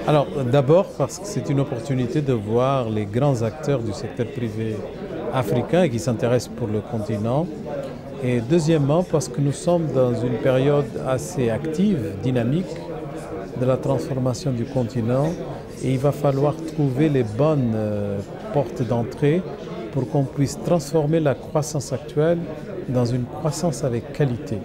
Alors, d'abord parce que c'est une opportunité de voir les grands acteurs du secteur privé africain qui s'intéressent pour le continent. Et deuxièmement, parce que nous sommes dans une période assez active, dynamique de la transformation du continent et il va falloir trouver les bonnes portes d'entrée pour qu'on puisse transformer la croissance actuelle dans une croissance avec qualité.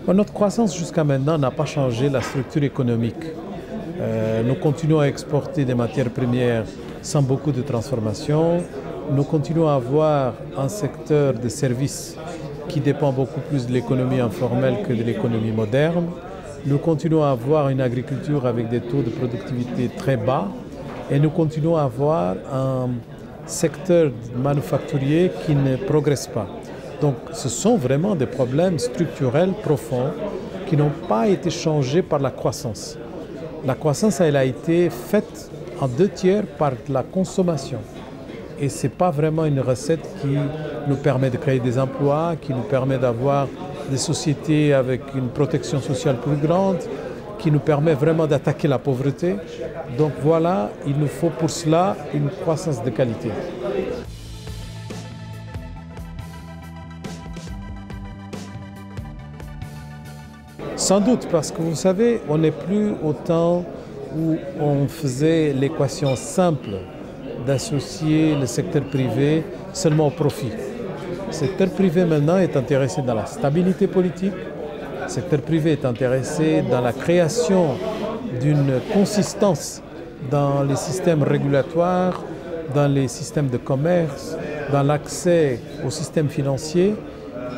Notre croissance jusqu'à maintenant n'a pas changé la structure économique. Nous continuons à exporter des matières premières sans beaucoup de transformation. Nous continuons à avoir un secteur de services qui dépend beaucoup plus de l'économie informelle que de l'économie moderne. Nous continuons à avoir une agriculture avec des taux de productivité très bas et nous continuons à avoir un secteur manufacturier qui ne progresse pas. Donc ce sont vraiment des problèmes structurels profonds qui n'ont pas été changés par la croissance. La croissance, elle a été faite en 2/3 par la consommation. Et ce n'est pas vraiment une recette qui nous permet de créer des emplois, qui nous permet d'avoir des sociétés avec une protection sociale plus grande, qui nous permet vraiment d'attaquer la pauvreté. Donc voilà, il nous faut pour cela une croissance de qualité. Sans doute, parce que vous savez, on n'est plus au temps où on faisait l'équation simple d'associer le secteur privé seulement au profit. Le secteur privé maintenant est intéressé dans la stabilité politique, le secteur privé est intéressé dans la création d'une consistance dans les systèmes régulatoires, dans les systèmes de commerce, dans l'accès au système financier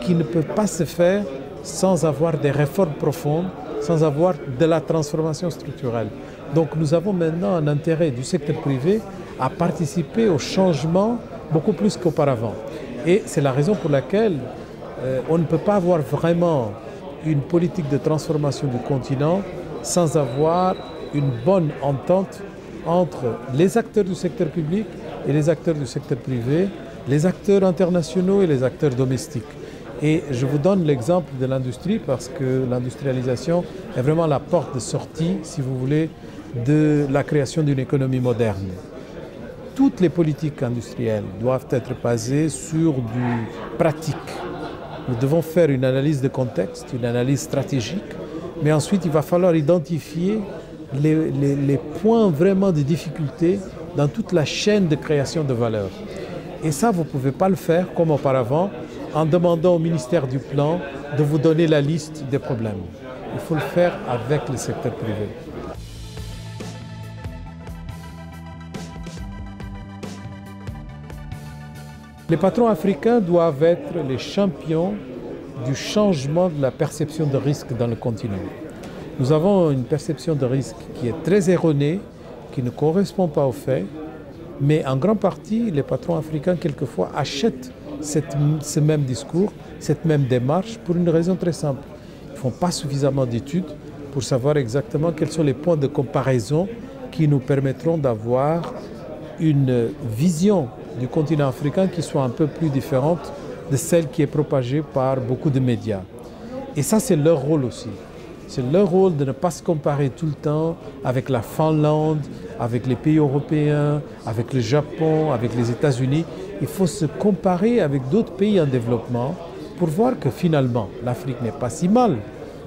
qui ne peut pas se faire sans avoir des réformes profondes, sans avoir de la transformation structurelle. Donc nous avons maintenant un intérêt du secteur privé à participer au changement beaucoup plus qu'auparavant. Et c'est la raison pour laquelle on ne peut pas avoir vraiment une politique de transformation du continent sans avoir une bonne entente entre les acteurs du secteur public et les acteurs du secteur privé, les acteurs internationaux et les acteurs domestiques. Et je vous donne l'exemple de l'industrie parce que l'industrialisation est vraiment la porte de sortie, si vous voulez, de la création d'une économie moderne. Toutes les politiques industrielles doivent être basées sur du pratique. Nous devons faire une analyse de contexte, une analyse stratégique, mais ensuite il va falloir identifier les points vraiment de difficulté dans toute la chaîne de création de valeur. Et ça, vous ne pouvez pas le faire comme auparavant, en demandant au ministère du Plan de vous donner la liste des problèmes. Il faut le faire avec le secteur privé. Les patrons africains doivent être les champions du changement de la perception de risque dans le continent. Nous avons une perception de risque qui est très erronée, qui ne correspond pas aux faits, mais en grande partie, les patrons africains, quelquefois, achètent ce même discours, cette même démarche pour une raison très simple. Ils ne font pas suffisamment d'études pour savoir exactement quels sont les points de comparaison qui nous permettront d'avoir une vision du continent africain qui soit un peu plus différente de celle qui est propagée par beaucoup de médias. Et ça, c'est leur rôle aussi. C'est leur rôle de ne pas se comparer tout le temps avec la Finlande, avec les pays européens, avec le Japon, avec les États-Unis. Il faut se comparer avec d'autres pays en développement pour voir que finalement, l'Afrique n'est pas si mal.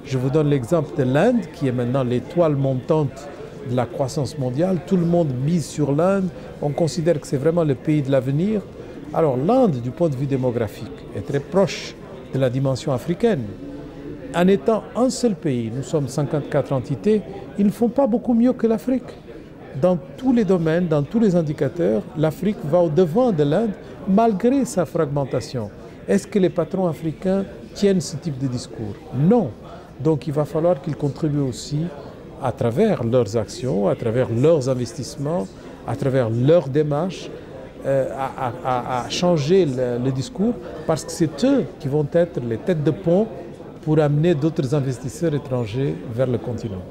Je vous donne l'exemple de l'Inde, qui est maintenant l'étoile montante de la croissance mondiale. Tout le monde mise sur l'Inde. On considère que c'est vraiment le pays de l'avenir. Alors l'Inde, du point de vue démographique, est très proche de la dimension africaine. En étant un seul pays, nous sommes 54 entités, ils ne font pas beaucoup mieux que l'Afrique. Dans tous les domaines, dans tous les indicateurs, l'Afrique va au-devant de l'Inde malgré sa fragmentation. Est-ce que les patrons africains tiennent ce type de discours? Non. Donc il va falloir qu'ils contribuent aussi à travers leurs actions, à travers leurs investissements, à travers leurs démarches, à changer le discours parce que c'est eux qui vont être les têtes de pont pour amener d'autres investisseurs étrangers vers le continent.